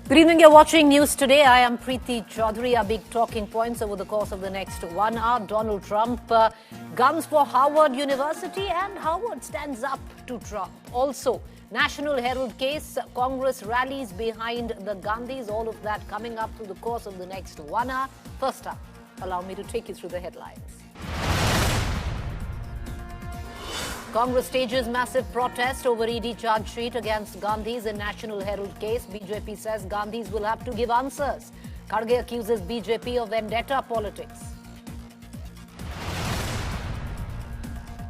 Good evening, you're watching News Today. I am Preeti Choudhry. Our big talking points over the course of the next 1 hour. Donald Trump, guns for Harvard University, and Harvard stands up to Trump. Also, National Herald case, Congress rallies behind the Gandhis. All of that coming up through the course of the next 1 hour. First up, allow me to take you through the headlines. Congress stages massive protest over ED charge sheet against Gandhis in National Herald case. BJP says Gandhis will have to give answers. Kharge accuses BJP of vendetta politics.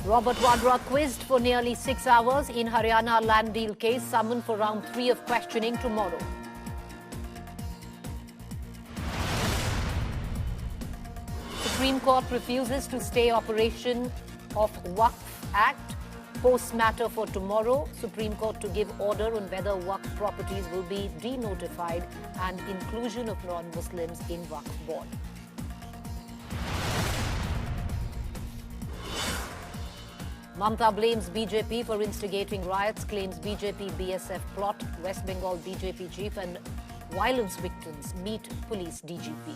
Robert Vadra quizzed for nearly 6 hours in Haryana land deal case, summoned for round 3 of questioning tomorrow. Supreme Court refuses to stay operation of Waqf Act. Post matter for tomorrow. Supreme Court to give order on whether Waqf properties will be denotified and inclusion of non-Muslims in Waqf board. Mamta blames BJP for instigating riots, claims BJP BSF plot. West Bengal BJP chief and violence victims meet police DGP.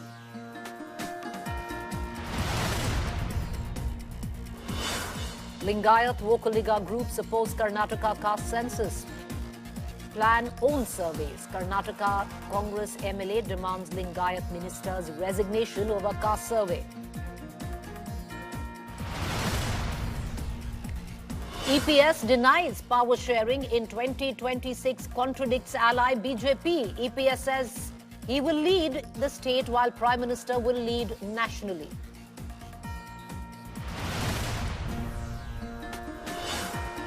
Lingayat Vokaliga group suppose Karnataka caste census. Plan own surveys. Karnataka Congress MLA demands Lingayat minister's resignation over caste survey. EPS denies power sharing in 2026, contradicts ally BJP. EPS says he will lead the state while Prime Minister will lead nationally.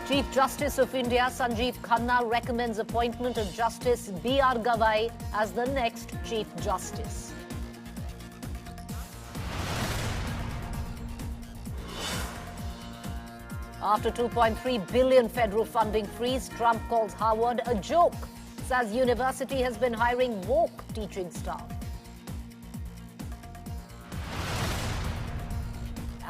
Chief Justice of India Sanjeev Khanna recommends appointment of Justice B.R. Gavai as the next Chief Justice. After $2.3 billion federal funding freeze, Trump calls Harvard a joke. Says university has been hiring woke teaching staff.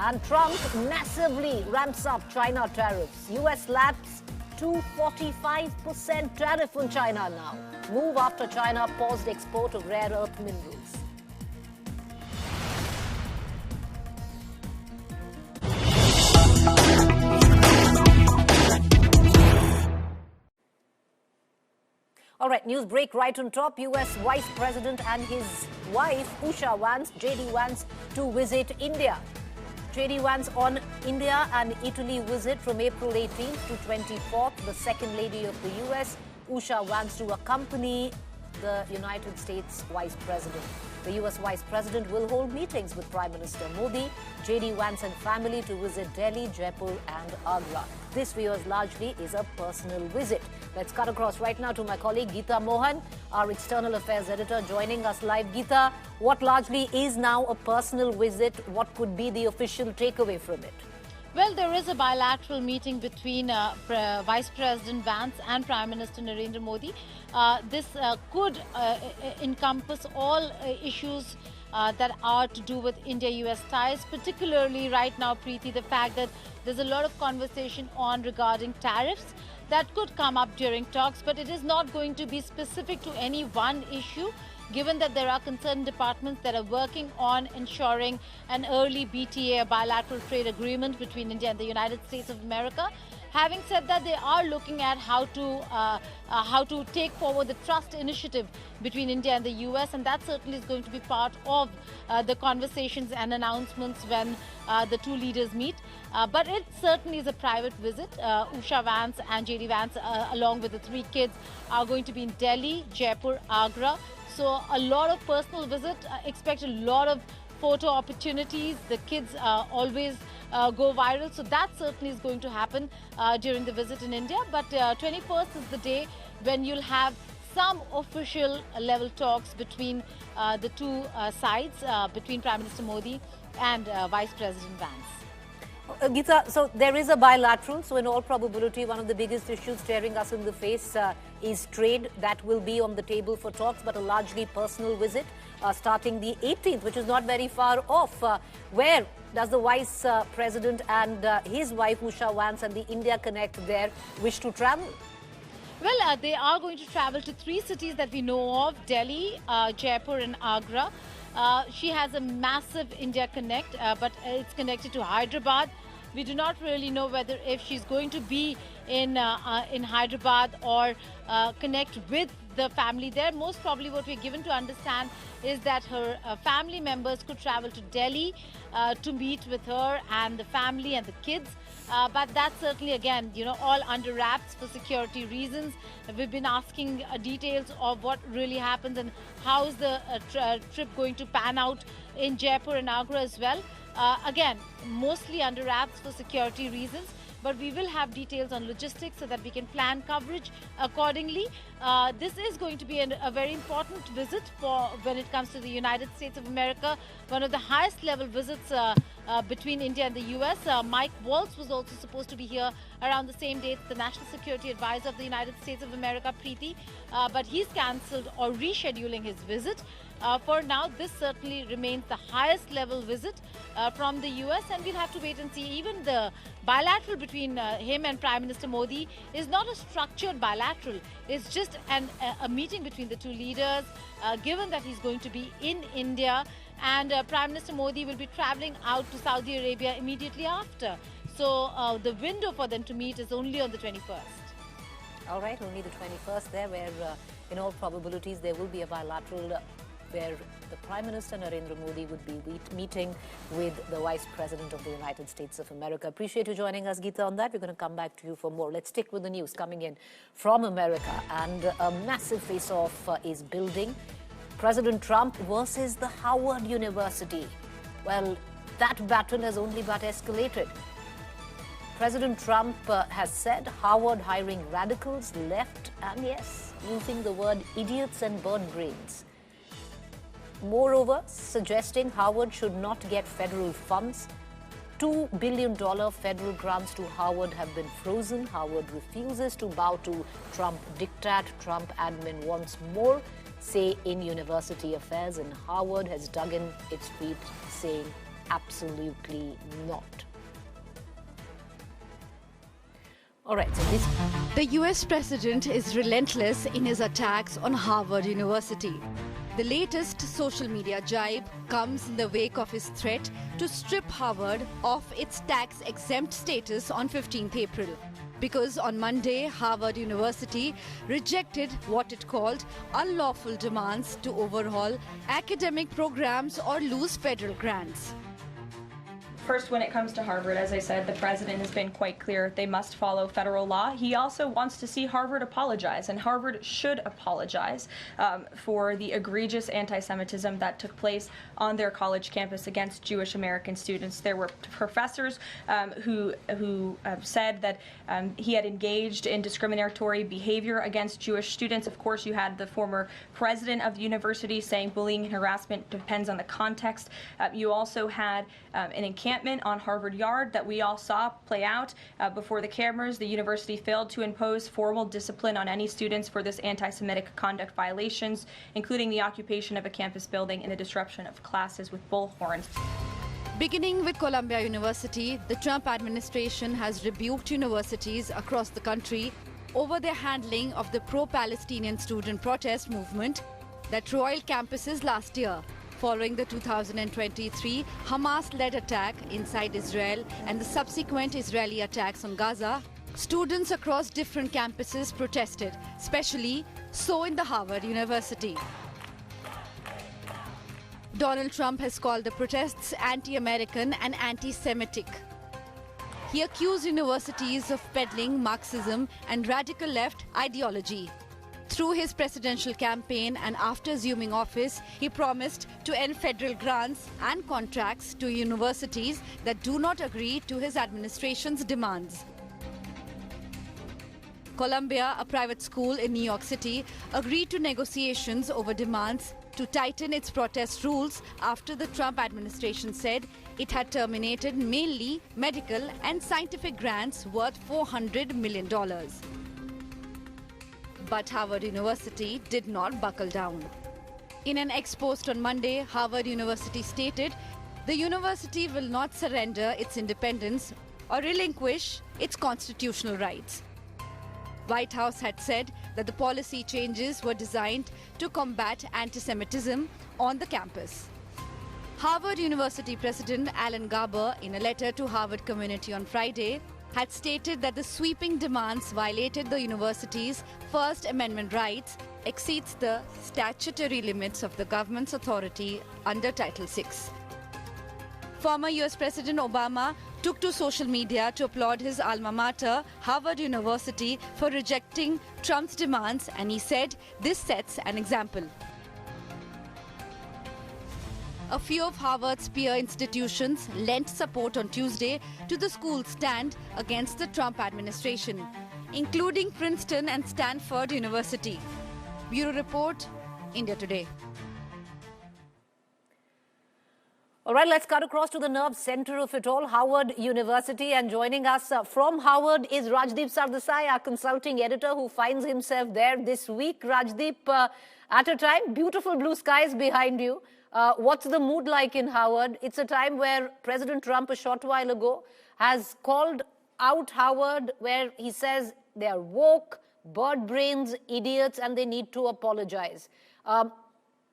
And Trump massively ramps up China tariffs. US slaps 245% tariff on China now. Move after China paused export of rare earth minerals. All right, news break right on top. US Vice President and his wife, Usha Vance, J.D. Vance, to visit India. J.D. Vance on India and Italy visit from April 18th to 24th. The Second Lady of the U.S., Usha Vance, to accompany the United States Vice President. The U.S. Vice President will hold meetings with Prime Minister Modi, J.D. Vance and family to visit Delhi, Jaipur and Agra. This, viewers, largely is a personal visit. Let's cut across right now to my colleague Geeta Mohan, our External Affairs Editor, joining us live. Geeta, what largely is now a personal visit? What could be the official takeaway from it? Well, there is a bilateral meeting between Vice President Vance and Prime Minister Narendra Modi. This could encompass all issues that are to do with India-US ties, particularly right now, Preeti, the fact that there's a lot of conversation on regarding tariffs that could come up during talks, but it is not going to be specific to any one issue, given that there are concerned departments that are working on ensuring an early BTA, a bilateral trade agreement between India and the United States of America. Having said that, they are looking at how to take forward the trust initiative between India and the US, and that certainly is going to be part of the conversations and announcements when the two leaders meet. But it certainly is a private visit. Usha Vance and J.D. Vance, along with the 3 kids, are going to be in Delhi, Jaipur, Agra. So a lot of personal visit. Expect a lot of photo opportunities. The kids always go viral. So that certainly is going to happen during the visit in India. But 21st is the day when you'll have some official level talks between the two sides, between Prime Minister Modi and Vice President Vance. Geeta, so there is a bilateral, so in all probability one of the biggest issues staring us in the face is trade. That will be on the table for talks, but a largely personal visit starting the 18th, which is not very far off. Where does the Vice President and his wife Usha Vance and the India Connect there wish to travel? Well, they are going to travel to 3 cities that we know of: Delhi, Jaipur and Agra. She has a massive India connect, but it's connected to Hyderabad. We do not really know whether if she's going to be in Hyderabad or connect with the family there. Most probably what we're given to understand is that her family members could travel to Delhi to meet with her and the family and the kids. But that's certainly, again, all under wraps for security reasons. We've been asking details of what really happens and how is the trip going to pan out in Jaipur and Agra as well. Again, mostly under wraps for security reasons, but we will have details on logistics so that we can plan coverage accordingly. This is going to be a very important visit for when it comes to the United States of America, one of the highest level visits between India and the US. Mike Waltz was also supposed to be here around the same date, the National Security Advisor of the United States of America, Preeti, but he's cancelled or rescheduling his visit. For now, this certainly remains the highest level visit from the US, and we'll have to wait and see. Even the bilateral between him and Prime Minister Modi is not a structured bilateral. It's just a meeting between the two leaders, given that he's going to be in India, and Prime Minister Modi will be traveling out to Saudi Arabia immediately after. So the window for them to meet is only on the 21st. All right, only the 21st there, where in all probabilities there will be a bilateral where the Prime Minister Narendra Modi would be meeting with the Vice President of the United States of America. Appreciate you joining us, Geeta, on that. We're going to come back to you for more. Let's stick with the news coming in from America. And a massive face-off is building. President Trump versus the Howard University. Well, that battle has only but escalated. President Trump has said Howard hiring radicals, left, and yes, using the word idiots and bird brains. Moreover, suggesting Howard should not get federal funds. $2 billion federal grants to Howard have been frozen. Howard refuses to bow to Trump diktat. Trump admin wants more, say in university affairs, and Howard has dug in its feet, saying absolutely not. All right, so The US president is relentless in his attacks on Harvard University. The latest social media jibe comes in the wake of his threat to strip Harvard of its tax-exempt status on 15th April. Because on Monday, Harvard University rejected what it called unlawful demands to overhaul academic programs or lose federal grants. First, when it comes to Harvard, as I said, the president has been quite clear they must follow federal law. He also wants to see Harvard apologize, and Harvard should apologize for the egregious anti-Semitism that took place on their college campus against Jewish American students. There were professors who said that he had engaged in discriminatory behavior against Jewish students. Of course, you had the former president of the university saying bullying and harassment depends on the context. You also had an encampment on Harvard Yard that we all saw play out before the cameras. The university failed to impose formal discipline on any students for this anti-Semitic conduct violations, including the occupation of a campus building and the disruption of classes with bullhorns. Beginning with Columbia University, the Trump administration has rebuked universities across the country over their handling of the pro-Palestinian student protest movement that roiled campuses last year, following the 2023 Hamas-led attack inside Israel and the subsequent Israeli attacks on Gaza. Students across different campuses protested, especially so in the Harvard University. Donald Trump has called the protests anti-American and anti-Semitic. He accused universities of peddling Marxism and radical left ideology. Through his presidential campaign and after assuming office, he promised to end federal grants and contracts to universities that do not agree to his administration's demands. Columbia, a private school in New York City, agreed to negotiations over demands to tighten its protest rules after the Trump administration said it had terminated mainly medical and scientific grants worth $400 million. But Harvard University did not buckle down. In an ex-post on Monday, Harvard University stated the university will not surrender its independence or relinquish its constitutional rights. White House had said that the policy changes were designed to combat anti-Semitism on the campus. Harvard University President Alan Garber, in a letter to Harvard community on Friday, had stated that the sweeping demands violated the university's First Amendment rights, exceeds the statutory limits of the government's authority under Title VI. Former US President Obama took to social media to applaud his alma mater, Harvard University, for rejecting Trump's demands, and he said this sets an example. A few of Harvard's peer institutions lent support on Tuesday to the school's stand against the Trump administration, including Princeton and Stanford University. Bureau Report, India Today. All right, let's cut across to the nerve center of it all, Howard University. And joining us from Howard is Rajdeep Sardesai, our consulting editor, who finds himself there this week. Rajdeep, at a time, beautiful blue skies behind you. What's the mood like in Howard? It's a time where President Trump, a short while ago, has called out Howard, where he says they are woke, bird brains, idiots, and they need to apologize.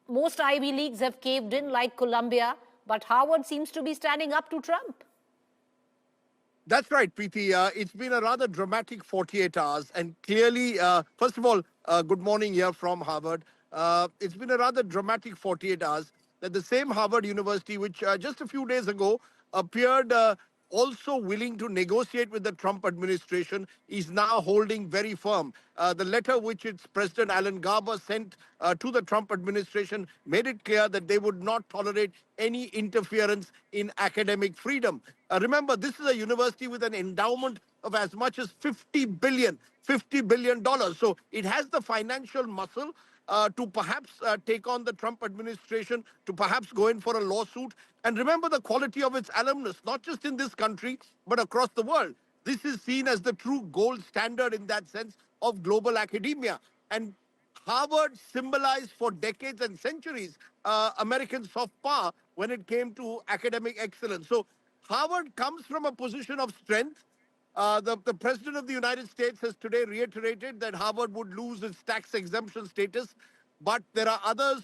Most Ivy Leagues have caved in, like Columbia, but Howard seems to be standing up to Trump. That's right, Preeti. It's been a rather dramatic 48 hours. And clearly, first of all, good morning here from Harvard. It's been a rather dramatic 48 hours that the same Harvard University, which just a few days ago appeared also willing to negotiate with the Trump administration, is now holding very firm. The letter which its President Alan Garber sent to the Trump administration made it clear that they would not tolerate any interference in academic freedom. Remember, this is a university with an endowment of as much as $50 billion. So it has the financial muscle to perhaps take on the Trump administration, to perhaps go in for a lawsuit. And remember the quality of its alumnus, not just in this country, but across the world. This is seen as the true gold standard in that sense of global academia. And Harvard symbolized for decades and centuries American soft power when it came to academic excellence. So Harvard comes from a position of strength. The President of the United States has today reiterated that Harvard would lose its tax exemption status, but there are others,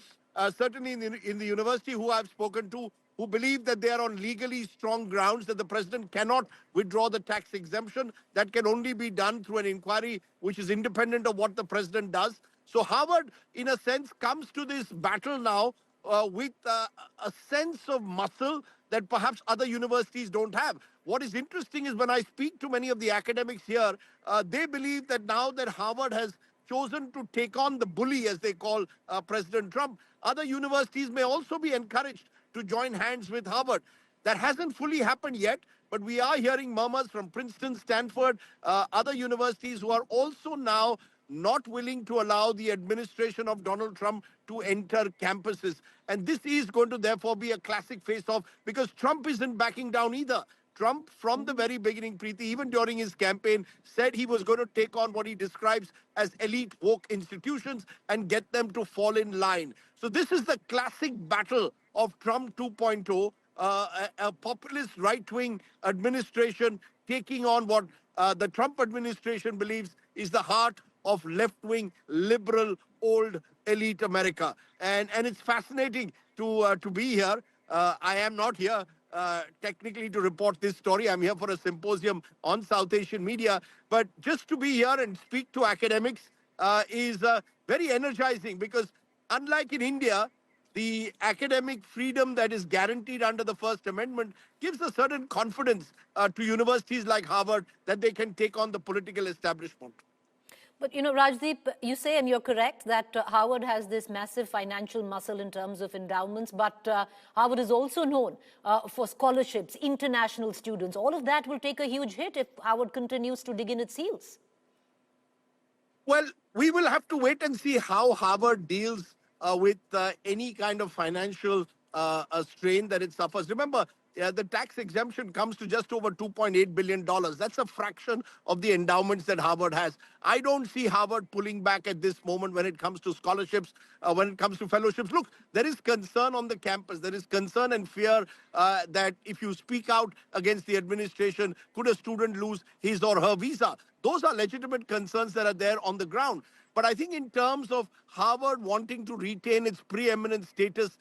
certainly in the university, who I've spoken to, who believe that they are on legally strong grounds, that the President cannot withdraw the tax exemption. That can only be done through an inquiry which is independent of what the President does. So Harvard, in a sense, comes to this battle now with a sense of muscle that perhaps other universities don't have. What is interesting is when I speak to many of the academics here, they believe that now that Harvard has chosen to take on the bully, as they call President Trump, other universities may also be encouraged to join hands with Harvard. That hasn't fully happened yet, but we are hearing murmurs from Princeton, Stanford, other universities who are also now not willing to allow the administration of Donald Trump to enter campuses. And this is going to therefore be a classic face-off, because Trump isn't backing down either. Trump, from the very beginning, Preeti, even during his campaign, said he was going to take on what he describes as elite woke institutions and get them to fall in line. So this is the classic battle of Trump 2.0, a populist right-wing administration taking on what the Trump administration believes is the heart of left-wing, liberal, old elite America. And it's fascinating to be here. I am not here technically to report this story. I'm here for a symposium on South Asian media. But just to be here and speak to academics is very energizing, because unlike in India, the academic freedom that is guaranteed under the First Amendment gives a certain confidence to universities like Harvard that they can take on the political establishment. But, you know, Rajdeep, you say, and you're correct, that Harvard has this massive financial muscle in terms of endowments, but Harvard is also known for scholarships, international students. All of that will take a huge hit if Harvard continues to dig in its heels. Well, we will have to wait and see how Harvard deals with any kind of financial strain that it suffers. Remember, the tax exemption comes to just over $2.8 billion. That's a fraction of the endowments that Harvard has. I don't see Harvard pulling back at this moment when it comes to scholarships, when it comes to fellowships. Look, there is concern on the campus. There is concern and fear that if you speak out against the administration, could a student lose his or her visa? Those are legitimate concerns that are there on the ground. But I think in terms of Harvard wanting to retain its preeminent status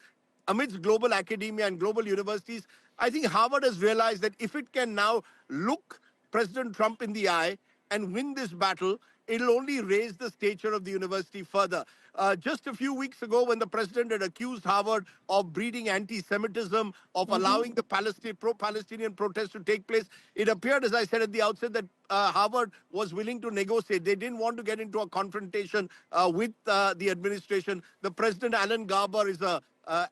amidst global academia and global universities, I think Harvard has realized that if it can now look President Trump in the eye and win this battle, it'll only raise the stature of the university further. Just a few weeks ago, when the president had accused Harvard of breeding anti-Semitism, of allowing the pro-Palestinian protests to take place, it appeared, as I said at the outset, that Harvard was willing to negotiate. They didn't want to get into a confrontation with the administration. The president, Alan Garber, is a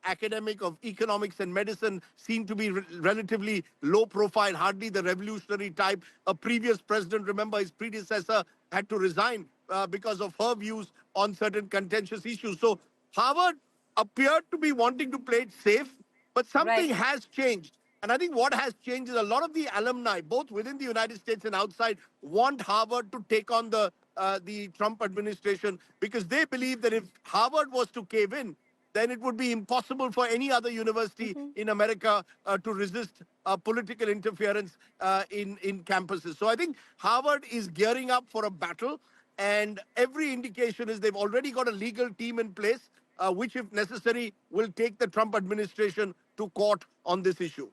academic of economics and medicine, seemed to be relatively low profile, hardly the revolutionary type. A previous president, remember his predecessor, had to resign because of her views on certain contentious issues. So Harvard appeared to be wanting to play it safe, but something has changed. And I think what has changed is a lot of the alumni, both within the United States and outside, want Harvard to take on the Trump administration, because they believe that if Harvard was to cave in, then it would be impossible for any other university in America to resist political interference in campuses. So I think Harvard is gearing up for a battle, and every indication is they've already got a legal team in place, which, if necessary, will take the Trump administration to court on this issue.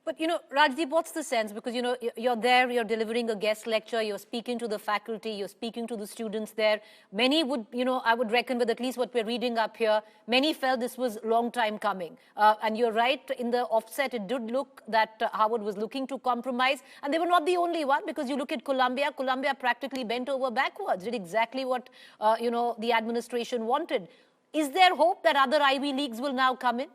But, Rajdeep, what's the sense? Because, you're there, you're delivering a guest lecture, you're speaking to the faculty, you're speaking to the students there. Many would, I would reckon, with at least what we're reading up here, many felt this was a long time coming. And you're right, in the offset, it did look that Harvard was looking to compromise. And they were not the only one, because you look at Columbia practically bent over backwards, did exactly what, the administration wanted. Is there hope that other Ivy Leagues will now come in?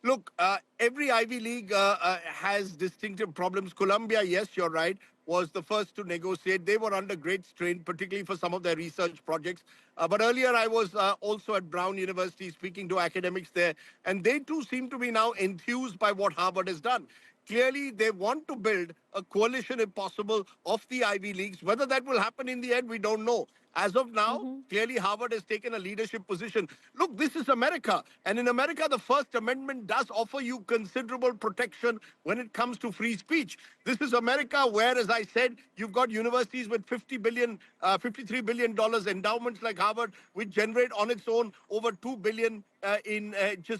Look, every Ivy League has distinctive problems. Columbia, yes, you're right, was the first to negotiate. They were under great strain, particularly for some of their research projects. But earlier I was also at Brown University speaking to academics there, and they too seem to be now enthused by what Harvard has done. Clearly, they want to build a coalition, if possible, of the Ivy Leagues. Whether that will happen in the end, we don't know. As of now, clearly Harvard has taken a leadership position. Look, this is America. And in America, the First Amendment does offer you considerable protection when it comes to free speech. This is America where, as I said, you've got universities with $53 billion endowments like Harvard, which generate on its own over $2 billion in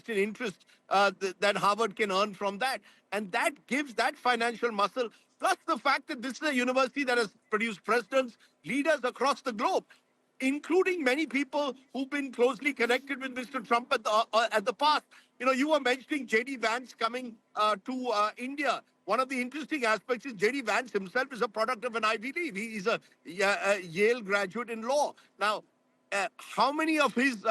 interest that Harvard can earn from that. And that gives that financial muscle, plus the fact that this is a university that has produced presidents, leaders across the globe, including many people who've been closely connected with Mr. Trump at the past. You were mentioning J.D. Vance coming to India. One of the interesting aspects is J.D. Vance himself is a product of an Ivy League. He is a Yale graduate in law. Now, how many of his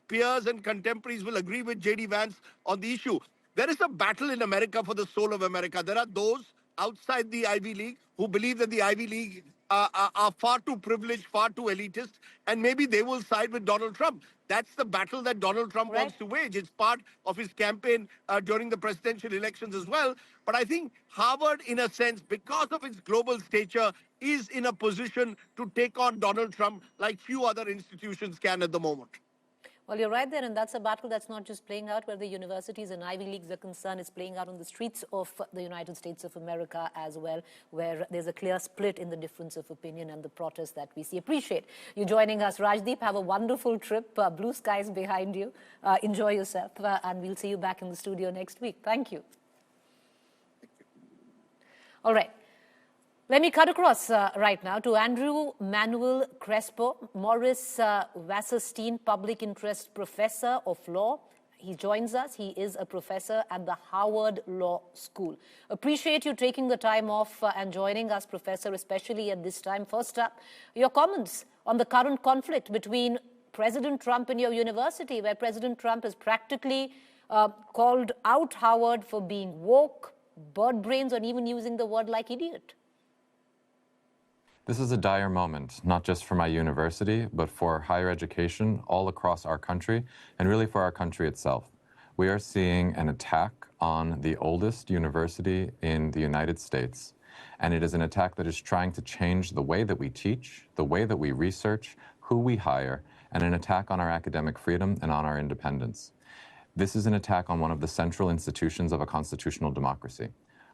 peers and contemporaries will agree with J.D. Vance on the issue? There is a battle in America for the soul of America. There are those outside the Ivy League who believe that the Ivy League are far too privileged, far too elitist, and maybe they will side with Donald Trump. That's the battle that Donald Trump wants to wage. It's part of his campaign during the presidential elections as well. But I think Harvard, in a sense, because of its global stature, is in a position to take on Donald Trump like few other institutions can at the moment. Well, you're right there, and that's a battle that's not just playing out where the universities and Ivy Leagues are concerned. It's playing out on the streets of the United States of America as well, where there's a clear split in the difference of opinion and the protests that we see. Appreciate you joining us, Rajdeep. Have a wonderful trip. Blue skies behind you. Enjoy yourself, and we'll see you back in the studio next week. Thank you. All right. Let me cut across right now to Andrew Manuel Crespo, Morris Wasserstein Public Interest Professor of Law. He joins us. He is a professor at the Harvard Law School. Appreciate you taking the time off and joining us, Professor, especially at this time. First up, your comments on the current conflict between President Trump and your university, where President Trump has practically called out Harvard for being woke, bird brains, or even using the word like idiot. This is a dire moment, not just for my university, but for higher education all across our country, and really for our country itself. We are seeing an attack on the oldest university in the United States, and it is an attack that is trying to change the way that we teach, the way that we research, who we hire, and an attack on our academic freedom and on our independence. This is an attack on one of the central institutions of a constitutional democracy.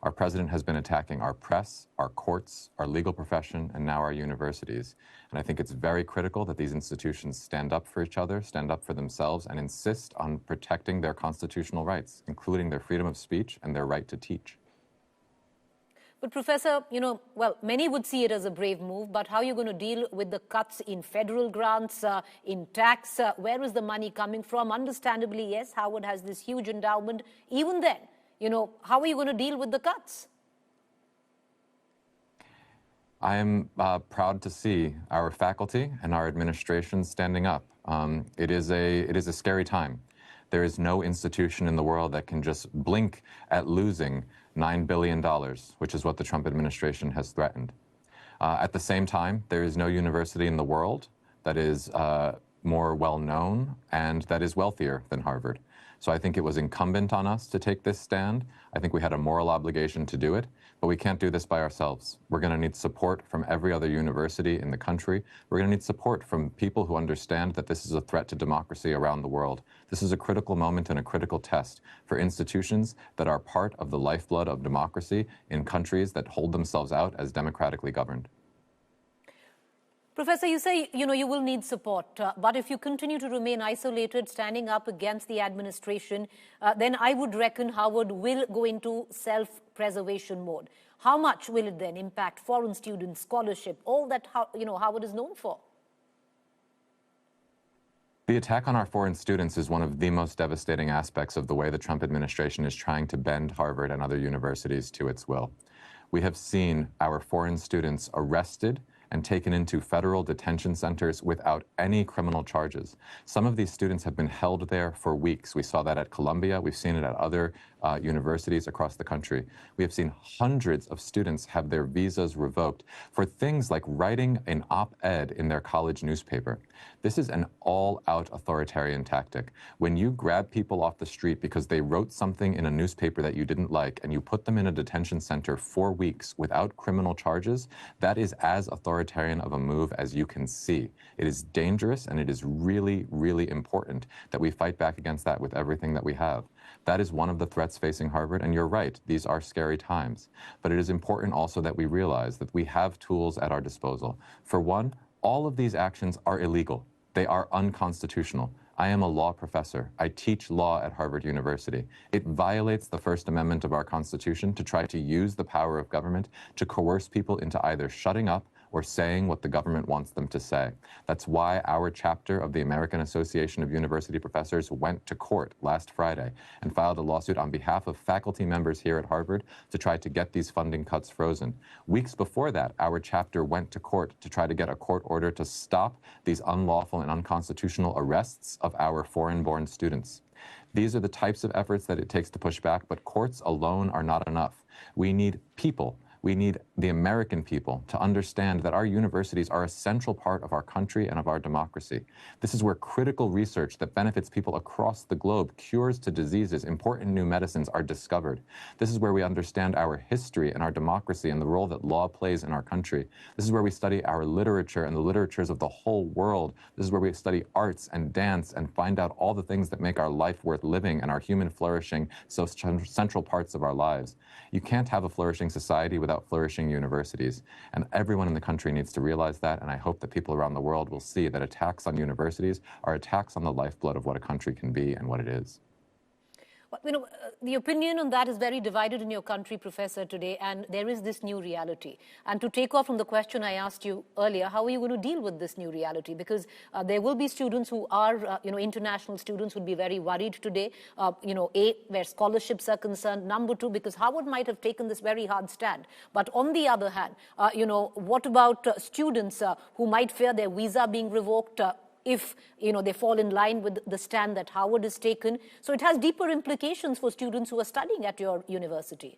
Our president has been attacking our press, our courts, our legal profession, and now our universities. And I think it's very critical that these institutions stand up for each other, stand up for themselves, and insist on protecting their constitutional rights, including their freedom of speech and their right to teach. But Professor, well, many would see it as a brave move, but how are you going to deal with the cuts in federal grants, in tax? Where is the money coming from? Understandably, yes, Harvard has this huge endowment. Even then, how are you going to deal with the cuts? I am proud to see our faculty and our administration standing up. It is a scary time. There is no institution in the world that can just blink at losing $9 billion, which is what the Trump administration has threatened. At the same time, there is no university in the world that is more well-known and that is wealthier than Harvard. So I think it was incumbent on us to take this stand. I think we had a moral obligation to do it, but we can't do this by ourselves. We're going to need support from every other university in the country. We're going to need support from people who understand that this is a threat to democracy around the world. This is a critical moment and a critical test for institutions that are part of the lifeblood of democracy in countries that hold themselves out as democratically governed. Professor, you say, you will need support, but if you continue to remain isolated, standing up against the administration, then I would reckon Harvard will go into self-preservation mode. How much will it then impact foreign students, scholarship, all that, Harvard is known for? The attack on our foreign students is one of the most devastating aspects of the way the Trump administration is trying to bend Harvard and other universities to its will. We have seen our foreign students arrested and taken into federal detention centers without any criminal charges. Some of these students have been held there for weeks. We saw that at Columbia. We've seen it at other universities across the country. We have seen hundreds of students have their visas revoked for things like writing an op-ed in their college newspaper. This is an all-out authoritarian tactic. When you grab people off the street because they wrote something in a newspaper that you didn't like and you put them in a detention center for weeks without criminal charges, that is as authoritarian of a move as you can see. It is dangerous, and it is really, really important that we fight back against that with everything that we have. That is one of the threats facing Harvard, and you're right, these are scary times. But it is important also that we realize that we have tools at our disposal. For one, all of these actions are illegal. They are unconstitutional. I am a law professor. I teach law at Harvard University. It violates the First Amendment of our Constitution to try to use the power of government to coerce people into either shutting up or saying what the government wants them to say. That's why our chapter of the American Association of University Professors went to court last Friday and filed a lawsuit on behalf of faculty members here at Harvard to try to get these funding cuts frozen. Weeks before that, our chapter went to court to try to get a court order to stop these unlawful and unconstitutional arrests of our foreign-born students. These are the types of efforts that it takes to push back, but courts alone are not enough. We need people. We need the American people to understand that our universities are a central part of our country and of our democracy. This is where critical research that benefits people across the globe, cures to diseases, important new medicines are discovered. This is where we understand our history and our democracy and the role that law plays in our country. This is where we study our literature and the literatures of the whole world. This is where we study arts and dance and find out all the things that make our life worth living and our human flourishing so central parts of our lives. You can't have a flourishing society without flourishing universities. And everyone in the country needs to realize that, and I hope that people around the world will see that attacks on universities are attacks on the lifeblood of what a country can be and what it is. Well, the opinion on that is very divided in your country, Professor, today, and there is this new reality. And to take off from the question I asked you earlier, how are you going to deal with this new reality? Because there will be students who are, international students would be very worried today, A, where scholarships are concerned, number two, because Harvard might have taken this very hard stand. But on the other hand, what about students who might fear their visa being revoked, if they fall in line with the stand that Harvard has taken? So it has deeper implications for students who are studying at your university.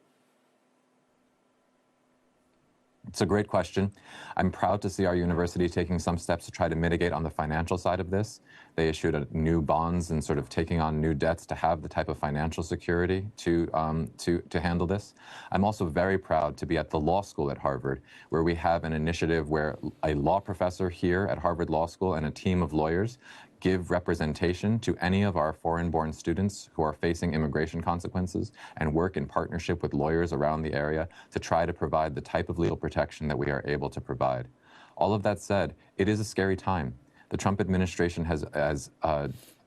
It's a great question. I'm proud to see our university taking some steps to try to mitigate on the financial side of this. They issued new bonds and sort of taking on new debts to have the type of financial security to handle this. I'm also very proud to be at the law school at Harvard, where we have an initiative where a law professor here at Harvard Law School and a team of lawyers give representation to any of our foreign-born students who are facing immigration consequences and work in partnership with lawyers around the area to try to provide the type of legal protection that we are able to provide. All of that said, it is a scary time. The Trump administration has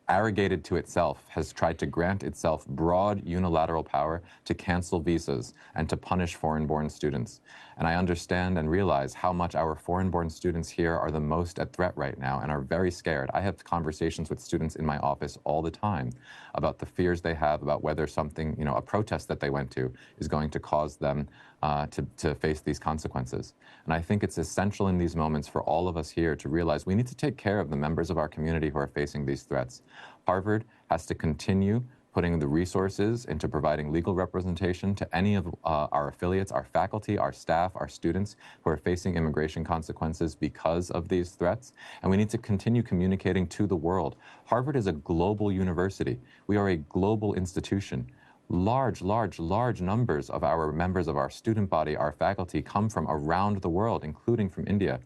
arrogated to itself, has tried to grant itself broad unilateral power to cancel visas and to punish foreign-born students. And I understand and realize how much our foreign-born students here are the most at threat right now and are very scared. I have conversations with students in my office all the time about the fears they have about whether something, a protest that they went to is going to cause them to face these consequences. And I think it's essential in these moments for all of us here to realize we need to take care of the members of our community who are facing these threats. Harvard has to continue putting the resources into providing legal representation to any of our affiliates, our faculty, our staff, our students who are facing immigration consequences because of these threats. And we need to continue communicating to the world. Harvard is a global university. We are a global institution. Large numbers of our members of our student body, our faculty, come from around the world, including from India.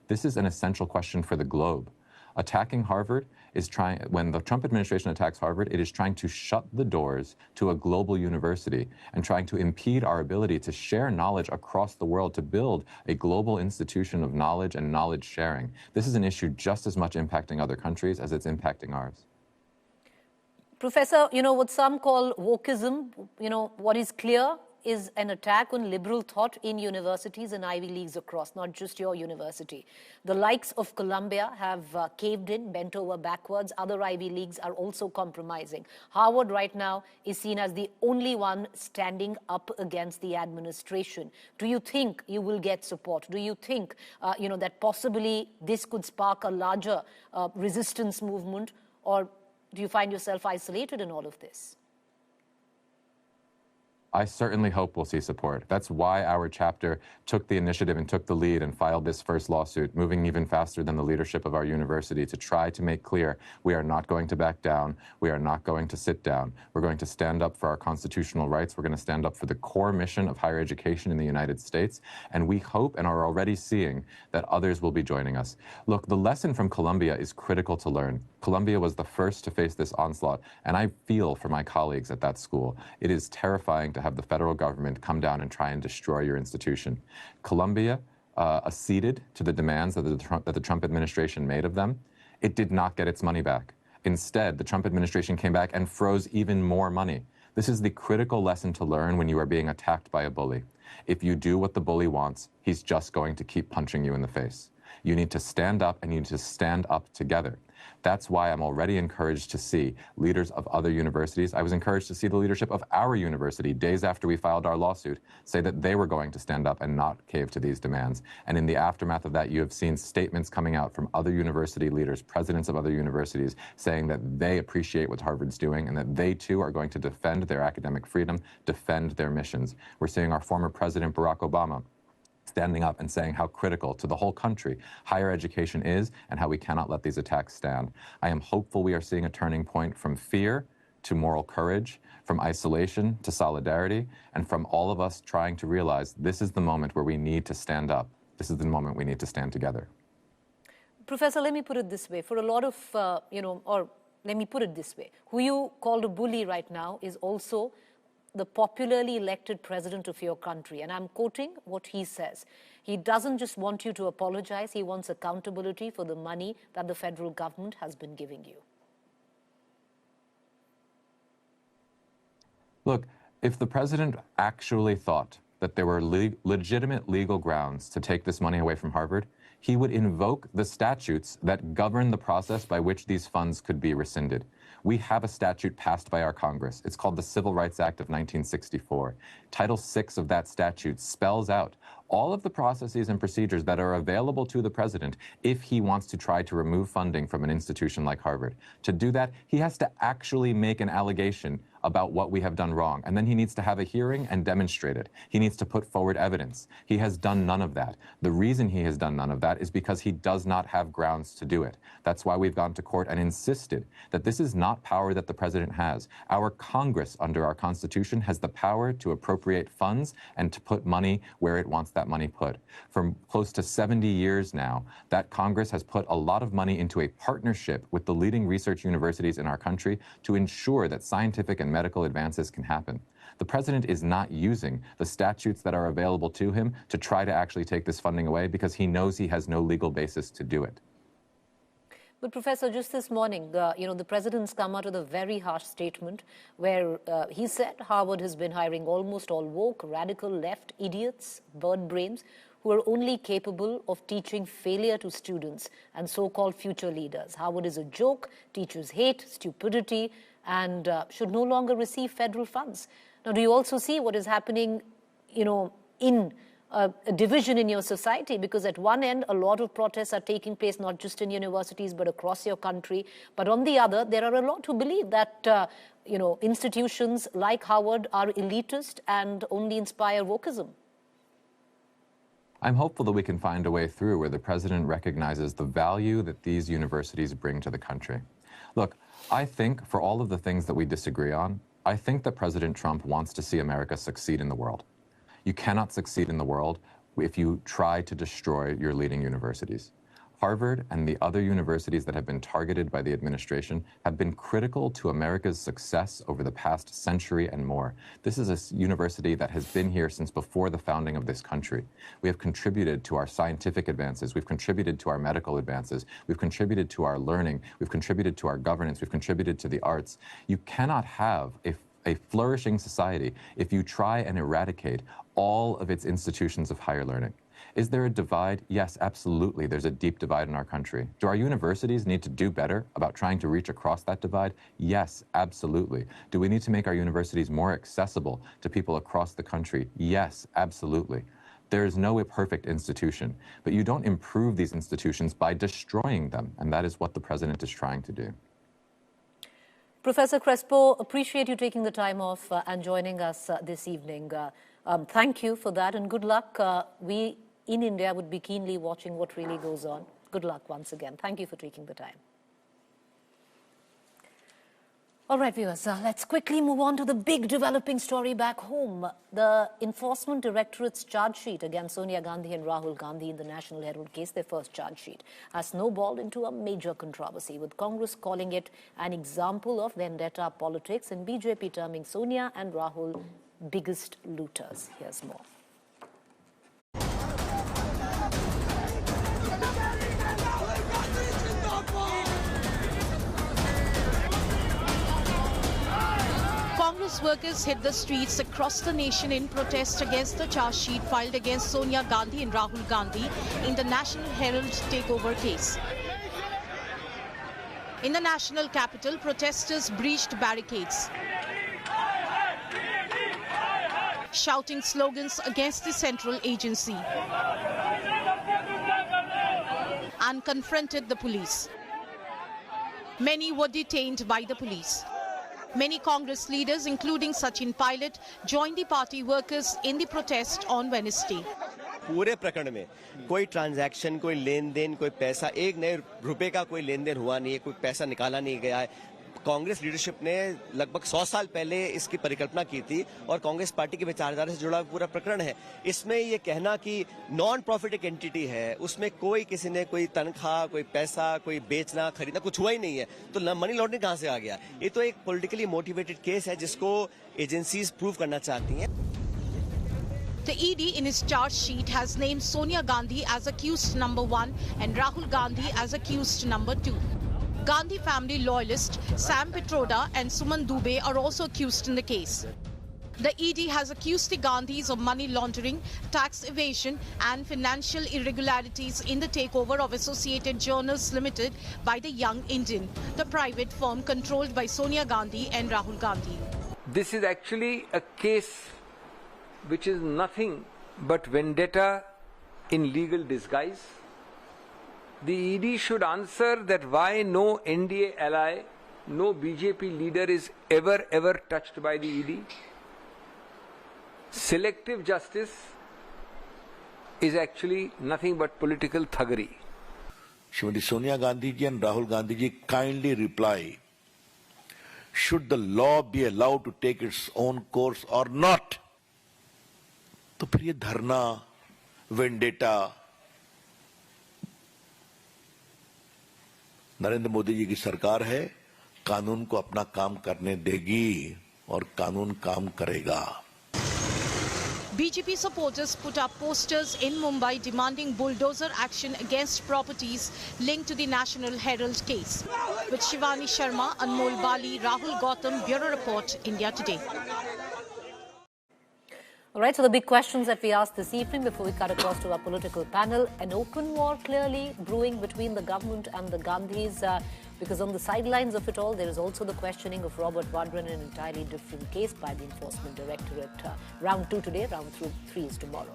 This is an essential question for the globe. Attacking Harvard is when the Trump administration attacks Harvard, it is trying to shut the doors to a global university and trying to impede our ability to share knowledge across the world, to build a global institution of knowledge and knowledge sharing. This is an issue just as much impacting other countries as it's impacting ours. Professor, what some call wokeism, what is clear is an attack on liberal thought in universities and Ivy Leagues across, not just your university. The likes of Columbia have caved in, bent over backwards. Other Ivy Leagues are also compromising. Harvard right now is seen as the only one standing up against the administration. Do you think you will get support? Do you think, that possibly this could spark a larger resistance movement? Or do you find yourself isolated in all of this? I certainly hope we'll see support. That's why our chapter took the initiative and took the lead and filed this first lawsuit, moving even faster than the leadership of our university to try to make clear we are not going to back down. We are not going to sit down. We're going to stand up for our constitutional rights. We're going to stand up for the core mission of higher education in the United States. And we hope and are already seeing that others will be joining us. Look, the lesson from Columbia is critical to learn. Columbia was the first to face this onslaught, and I feel for my colleagues at that school. It is terrifying to have the federal government come down and try and destroy your institution. Columbia acceded to the demands that the Trump administration made of them. It did not get its money back. Instead, the Trump administration came back and froze even more money. This is the critical lesson to learn when you are being attacked by a bully. If you do what the bully wants, he's just going to keep punching you in the face. You need to stand up, and you need to stand up together. That's why I'm already encouraged to see leaders of other universities. I was encouraged to see the leadership of our university, days after we filed our lawsuit, say that they were going to stand up and not cave to these demands. And in the aftermath of that, you have seen statements coming out from other university leaders, presidents of other universities, saying that they appreciate what Harvard's doing and that they too are going to defend their academic freedom, defend their missions. We're seeing our former President Barack Obama standing up and saying how critical to the whole country higher education is and how we cannot let these attacks stand. I am hopeful we are seeing a turning point from fear to moral courage, from isolation to solidarity, and from all of us trying to realize this is the moment where we need to stand up. This is the moment we need to stand together. Professor, let me put it this way. For a lot of, or let me put it this way. Who you called a bully right now is also the popularly elected president of your country. And I'm quoting what he says. He doesn't just want you to apologize, he wants accountability for the money that the federal government has been giving you. Look, if the president actually thought that there were legitimate legal grounds to take this money away from Harvard, he would invoke the statutes that govern the process by which these funds could be rescinded. We have a statute passed by our Congress. It's called the Civil Rights Act of 1964. Title VI of that statute spells out all of the processes and procedures that are available to the president if he wants to try to remove funding from an institution like Harvard. To do that, he has to actually make an allegation about what we have done wrong. And then he needs to have a hearing and demonstrate it. He needs to put forward evidence. He has done none of that. The reason he has done none of that is because he does not have grounds to do it. That's why we've gone to court and insisted that this is not power that the president has. Our Congress, under our Constitution, has the power to appropriate funds and to put money where it wants that money put. For close to 70 years now, that Congress has put a lot of money into a partnership with the leading research universities in our country to ensure that scientific and medical advances can happen. The president is not using the statutes that are available to him to try to actually take this funding away because he knows he has no legal basis to do it. But Professor, just this morning, the president's come out with a very harsh statement where he said Harvard has been hiring almost all woke, radical left idiots, bird brains, who are only capable of teaching failure to students and so-called future leaders. Harvard is a joke, teachers hate, stupidity, and should no longer receive federal funds. Now, do you also see what is happening, in a division in your society? Because at one end, a lot of protests are taking place, not just in universities, but across your country. But on the other, there are a lot who believe that, institutions like Harvard are elitist and only inspire wokeism. I'm hopeful that we can find a way through where the president recognizes the value that these universities bring to the country. Look, I think for all of the things that we disagree on, I think that President Trump wants to see America succeed in the world. You cannot succeed in the world if you try to destroy your leading universities. Harvard and the other universities that have been targeted by the administration have been critical to America's success over the past century and more. This is a university that has been here since before the founding of this country. We have contributed to our scientific advances. We've contributed to our medical advances. We've contributed to our learning. We've contributed to our governance. We've contributed to the arts. You cannot have a flourishing society if you try and eradicate all of its institutions of higher learning. Is there a divide? Yes, absolutely. There's a deep divide in our country. Do our universities need to do better about trying to reach across that divide? Yes, absolutely. Do we need to make our universities more accessible to people across the country? Yes, absolutely. There is no perfect institution, but you don't improve these institutions by destroying them, and that is what the president is trying to do. Professor Crespo, appreciate you taking the time off and joining us this evening. Thank you for that, and good luck. We in India would be keenly watching what really goes on. Good luck once again. Thank you for taking the time. All right, viewers, let's quickly move on to the big developing story back home. The Enforcement Directorate's charge sheet against Sonia Gandhi and Rahul Gandhi in the National Herald case, their first charge sheet, has snowballed into a major controversy, with Congress calling it an example of vendetta politics and BJP terming Sonia and Rahul biggest looters. Here's more. Congress workers hit the streets across the nation in protest against the charge sheet filed against Sonia Gandhi and Rahul Gandhi in the National Herald takeover case. In the national capital, protesters breached barricades, shouting slogans against the central agency, and confronted the police. Many were detained by the police. Many Congress leaders, including Sachin Pilot, joined the party workers in the protest on Wednesday. पूरे प्रकरण में कोई transaction, कोई लेन then, कोई पैसा, एक नए रुपए का कोई लेन देन हुआ नहीं है, कोई पैसा निकाला नहीं गया है। कांग्रेस लीडरशिप ने लगभग 100 साल पहले इसकी परिकल्पना की थी और कांग्रेस पार्टी की विचारधारा से जुड़ा पूरा प्रकरण है। इसमें ये कहना कि नॉन प्रॉफिटिक एंटिटी है, उसमें कोई किसी ने कोई तनख्वाह, कोई पैसा, कोई बेचना खरीदना कुछ हुआ ही नहीं है, तो मनी लॉन्ड्रिंग कहां से आ गया? ये तो एक पॉलिटिकली मोटिवेटेड केस है जिसको एजेंसीज प्रूव करना चाहती हैं। The ED in his charge sheet has named Sonia Gandhi as accused number 1 and Rahul Gandhi as accused number 2. Gandhi family loyalist Sam Pitroda and Suman Dubey are also accused in the case. The ED has accused the Gandhis of money laundering, tax evasion and financial irregularities in the takeover of Associated Journals Limited by the Young Indian, the private firm controlled by Sonia Gandhi and Rahul Gandhi. This is actually a case which is nothing but vendetta in legal disguise. The ED should answer that why no NDA ally no BJP leader is ever touched by the ED. Selective justice is actually nothing but political thuggery. Shrimati Sonia Gandhi ji and Rahul Gandhi ji kindly reply, should the law be allowed to take its own course or not? तो फिर ये धरना, vendetta, Narendra Modi ji की सरकार है, कानून को अपना काम करने देगी और कानून काम करेगा. BJP supporters put up posters in Mumbai demanding bulldozer action against properties linked to the National Herald case. With Shivani Sharma, Anmol Bali, Rahul Gautam, Bureau Report, India Today. All right, so the big questions that we asked this evening before we cut across to our political panel. An open war clearly brewing between the government and the Gandhis, because on the sidelines of it all, there is also the questioning of Robert Vadra in an entirely different case by the Enforcement Directorate. Round 2 today, round 3 is tomorrow.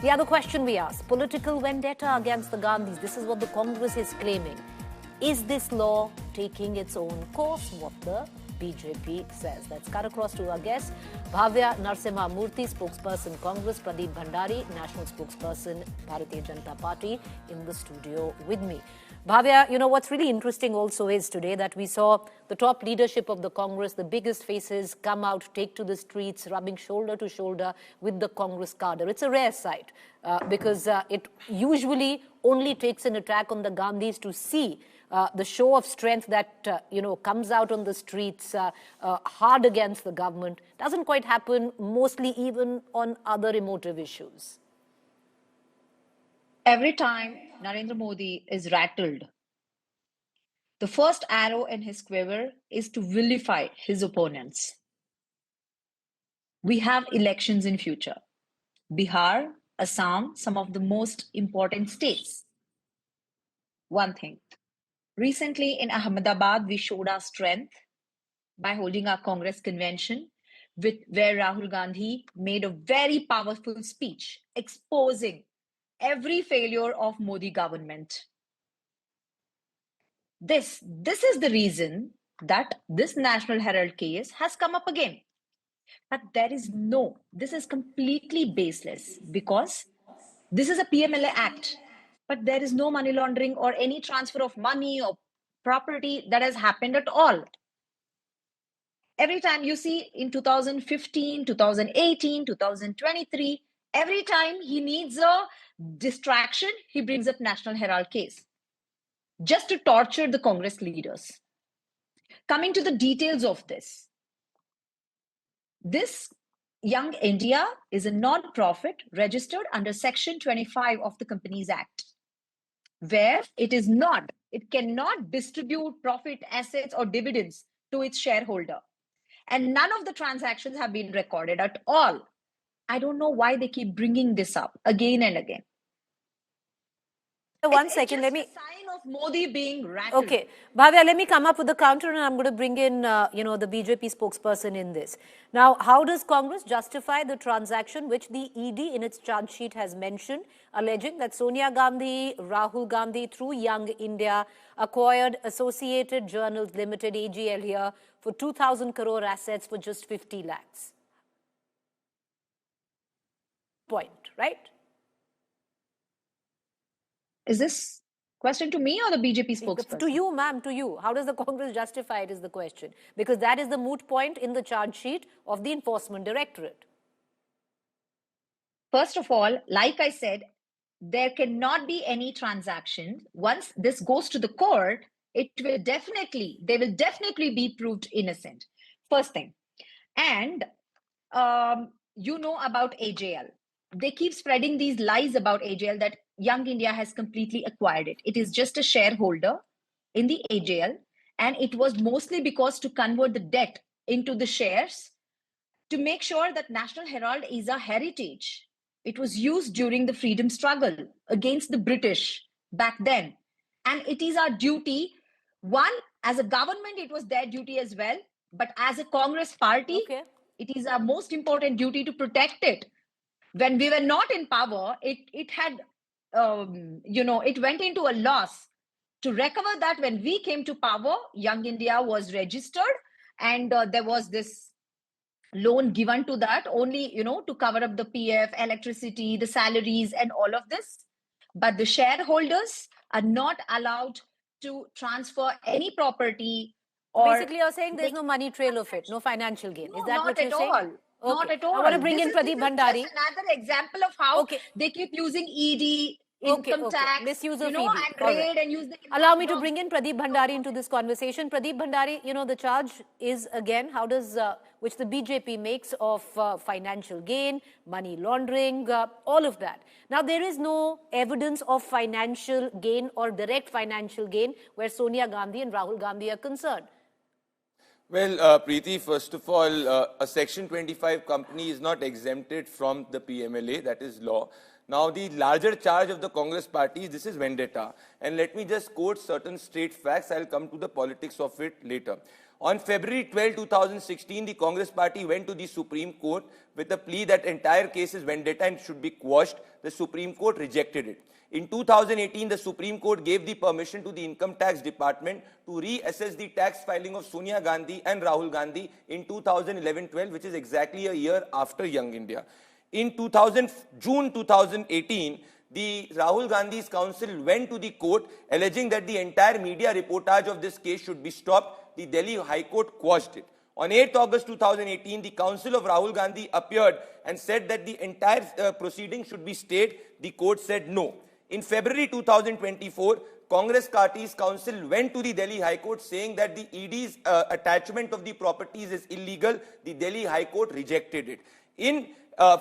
The other question we asked, political vendetta against the Gandhis. This is what the Congress is claiming. Is this law taking its own course? What the BJP says. Let's cut across to our guests. Bhavya Narasimha Murthy, spokesperson Congress, Pradeep Bhandari, national spokesperson Bharatiya Janata Party, in the studio with me. Bhavya, you know what's really interesting also is today that we saw the top leadership of the Congress, the biggest faces, come out, take to the streets, rubbing shoulder to shoulder with the Congress cadre. It's a rare sight because it usually only takes an attack on the Gandhis to see the show of strength that, comes out on the streets hard against the government. Doesn't quite happen, mostly even on other emotive issues. Every time Narendra Modi is rattled, the first arrow in his quiver is to vilify his opponents. We have elections in future. Bihar, Assam, some of the most important states. One thing. Recently in Ahmedabad, we showed our strength by holding our Congress convention, where Rahul Gandhi made a very powerful speech exposing every failure of Modi government. This is the reason that this National Herald case has come up again. But this is completely baseless because this is a PMLA act. But there is no money laundering or any transfer of money or property that has happened at all. Every time you see in 2015, 2018, 2023, every time he needs a distraction, he brings up National Herald case just to torture the Congress leaders. Coming to the details of this Young India is a non-profit registered under Section 25 of the Companies Act, where it cannot distribute profit, assets, or dividends to its shareholder. And none of the transactions have been recorded at all. I don't know why they keep bringing this up again and again. One second, let me. It's a sign of Modi being rattled. Okay, Bhavya, let me come up with the counter, and I'm going to bring in, the BJP spokesperson in this. Now, how does Congress justify the transaction which the ED in its charge sheet has mentioned, alleging that Sonia Gandhi, Rahul Gandhi, through Young India, acquired Associated Journals Limited (AGL) here for 2,000 crore assets for just 50 lakhs? Point, right? Is this question to me or the BJP spokesperson? To you, ma'am, to you. How does the Congress justify it is the question. Because that is the moot point in the charge sheet of the Enforcement Directorate. First of all, like I said, there cannot be any transaction. Once this goes to the court, they will definitely be proved innocent. First thing. And you know about AJL. They keep spreading these lies about AJL that Young India has completely acquired it. It is just a shareholder in the AJL, and it was mostly because to convert the debt into the shares to make sure that National Herald is a heritage. It was used during the freedom struggle against the British back then. And it is our duty. One, as a government, it was their duty as well. But as a Congress party, it is our most important duty to protect it. When we were not in power, it went into a loss. To recover that, when we came to power, Young India was registered, and there was this loan given to that only, to cover up the PF, electricity, the salaries, and all of this. But the shareholders are not allowed to transfer any property. So Or basically, you're saying there's no money trail of it, no financial gain. Is that not what at you're saying? all. Not Okay. at all. I want to bring This in is Pradeep Bhandari. just another example of how Okay. they keep using ED, Okay, income tax, misuse of ED. and All right. raid, and use the. Allow me to bring in Pradeep Bhandari into this conversation. Pradeep Bhandari, the charge is again, which the BJP makes of financial gain, money laundering, all of that. Now, there is no evidence of financial gain or direct financial gain where Sonia Gandhi and Rahul Gandhi are concerned. Well, Preeti, first of all, a Section 25 company is not exempted from the PMLA, that is law. Now, the larger charge of the Congress party, this is vendetta. And let me just quote certain straight facts. I'll come to the politics of it later. On February 12, 2016, the Congress party went to the Supreme Court with a plea that entire case is vendetta and should be quashed. The Supreme Court rejected it. In 2018, the Supreme Court gave the permission to the Income Tax Department to reassess the tax filing of Sonia Gandhi and Rahul Gandhi in 2011-12, which is exactly a year after Young India. In June 2018, the Rahul Gandhi's counsel went to the court alleging that the entire media reportage of this case should be stopped. The Delhi High Court quashed it. On 8 August 2018, the counsel of Rahul Gandhi appeared and said that the entire proceeding should be stayed. The court said no. In February 2024, Congress party's counsel went to the Delhi High Court saying that the ED's attachment of the properties is illegal. The Delhi High Court rejected it.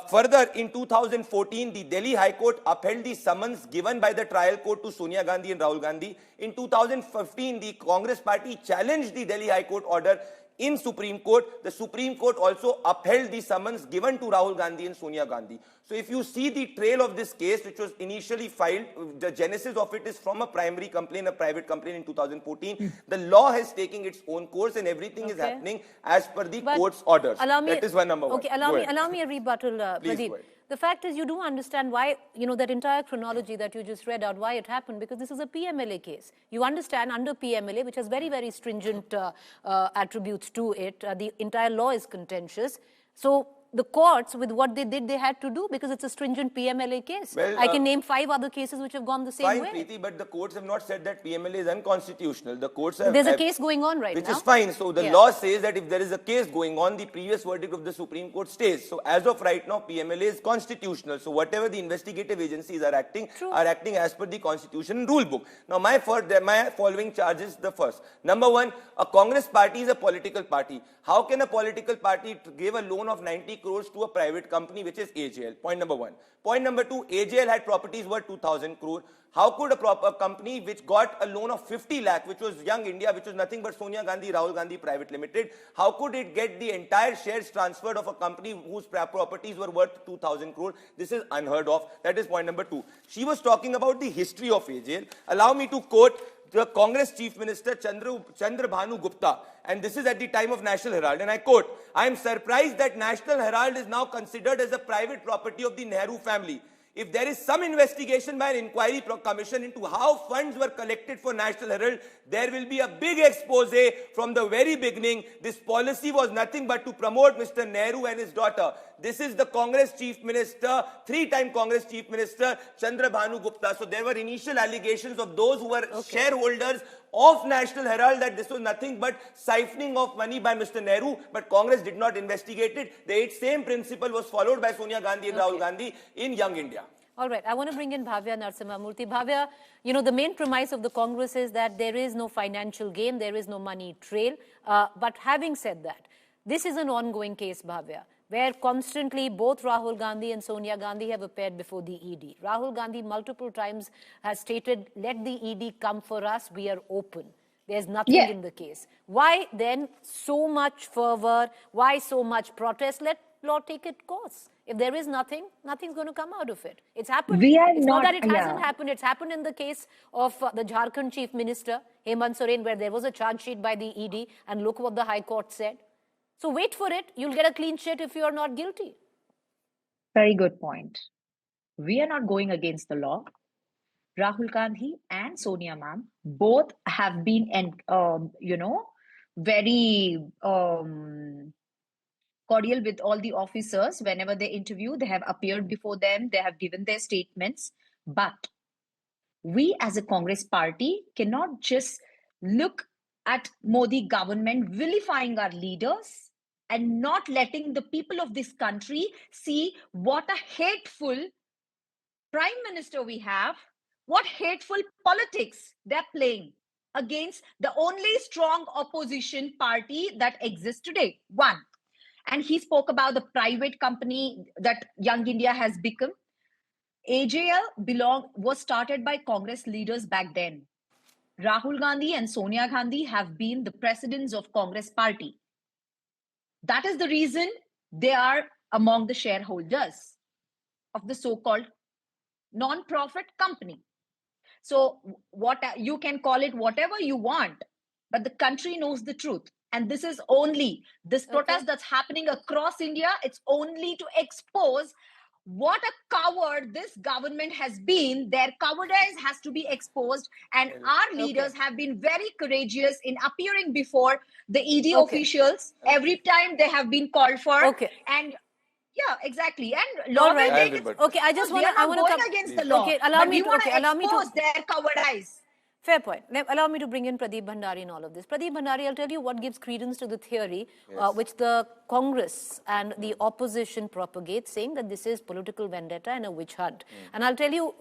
Further, in 2014, the Delhi High Court upheld the summons given by the trial court to Sonia Gandhi and Rahul Gandhi. In 2015, the Congress party challenged the Delhi High Court order in Supreme Court. The Supreme Court also upheld the summons given to Rahul Gandhi and Sonia Gandhi. So if you see the trail of this case, which was initially filed, the genesis of it is from a primary complaint, a private complaint in 2014. The law has taken its own course and everything is happening as per the court's orders. That is one number one. Okay, allow me a rebuttal, Pradeep. The fact is, you do understand why, that entire chronology that you just read out, why it happened, because this is a PMLA case. You understand under PMLA, which has very, very stringent attributes to it, the entire law is contentious. So the courts, with what they did, they had to do because it's a stringent PMLA case. Well, I can name 5 other cases which have gone the same way. Fine, Preeti, but the courts have not said that PMLA is unconstitutional. The courts have... There's a case going on right now. Which is fine. So the law says that if there is a case going on, the previous verdict of the Supreme Court stays. So as of right now, PMLA is constitutional. So whatever the investigative agencies are acting as per the Constitution rule book. Now my following charge is the first. Number one, a Congress party is a political party. How can a political party give a loan of 90 crores to a private company, which is AJL? Point number one. Point number two, AJL had properties worth 2,000 crore. How could a company which got a loan of 50 lakh, which was Young India, which was nothing but Sonia Gandhi, Rahul Gandhi Private Limited, how could it get the entire shares transferred of a company whose properties were worth 2,000 crore? This is unheard of. That is point number two. She was talking about the history of AJL. Allow me to quote the Congress Chief Minister Chandrabhanu Gupta, and this is at the time of National Herald, and I quote, "I am surprised that National Herald is now considered as a private property of the Nehru family. If there is some investigation by an inquiry commission into how funds were collected for National Herald, there will be a big expose from the very beginning. This policy was nothing but to promote Mr. Nehru and his daughter." This is the Congress Chief Minister, 3-time Congress Chief Minister, Chandrabhanu Gupta. So there were initial allegations of those who were shareholders of National Herald that this was nothing but siphoning of money by Mr. Nehru, but Congress did not investigate it. The same principle was followed by Sonia Gandhi and Rahul Gandhi in Young India. All right, I want to bring in Bhavya Narasimhamurthy. Bhavya, the main premise of the Congress is that there is no financial gain, there is no money trail. But having said that, this is an ongoing case, Bhavya, where constantly both Rahul Gandhi and Sonia Gandhi have appeared before the ED. Rahul Gandhi multiple times has stated, let the ED come for us, we are open. There's nothing in the case. Why then so much fervor? Why so much protest? Let law take its course. If there is nothing, nothing's going to come out of it. It's happened. It's not that it hasn't happened. It's happened in the case of the Jharkhand Chief Minister, Hemant Soren, where there was a charge sheet by the ED, and look what the High Court said. So wait for it. You'll get a clean sheet if you are not guilty. Very good point. We are not going against the law. Rahul Gandhi and Sonia ma'am both have been, very cordial with all the officers. Whenever they interview, they have appeared before them, they have given their statements. But we as a Congress party cannot just look at Modi government vilifying our leaders and not letting the people of this country see what a hateful prime minister we have, what hateful politics they're playing against the only strong opposition party that exists today. One. And he spoke about the private company that Young India has become. AJL was started by Congress leaders back then. Rahul Gandhi and Sonia Gandhi have been the presidents of Congress party. That is the reason they are among the shareholders of the so-called non-profit company. So what you can call it whatever you want, but the country knows the truth. And this is only this protest that's happening across India. It's only to expose what a coward this government has been. Their cowardice has to be exposed. And our leaders have been very courageous in appearing before the ED officials every time they have been called for. And yeah, exactly. And law will take it. Okay, I just want to. I want to come against the law. Okay, allow me to. Okay, allow me to expose their cowardice. Fair point. Now, allow me to bring in Pradeep Bhandari in all of this. Pradeep Bhandari, I'll tell you what gives credence to the theory which the Congress and the opposition propagate, saying that this is political vendetta and a witch hunt. And I'll tell you,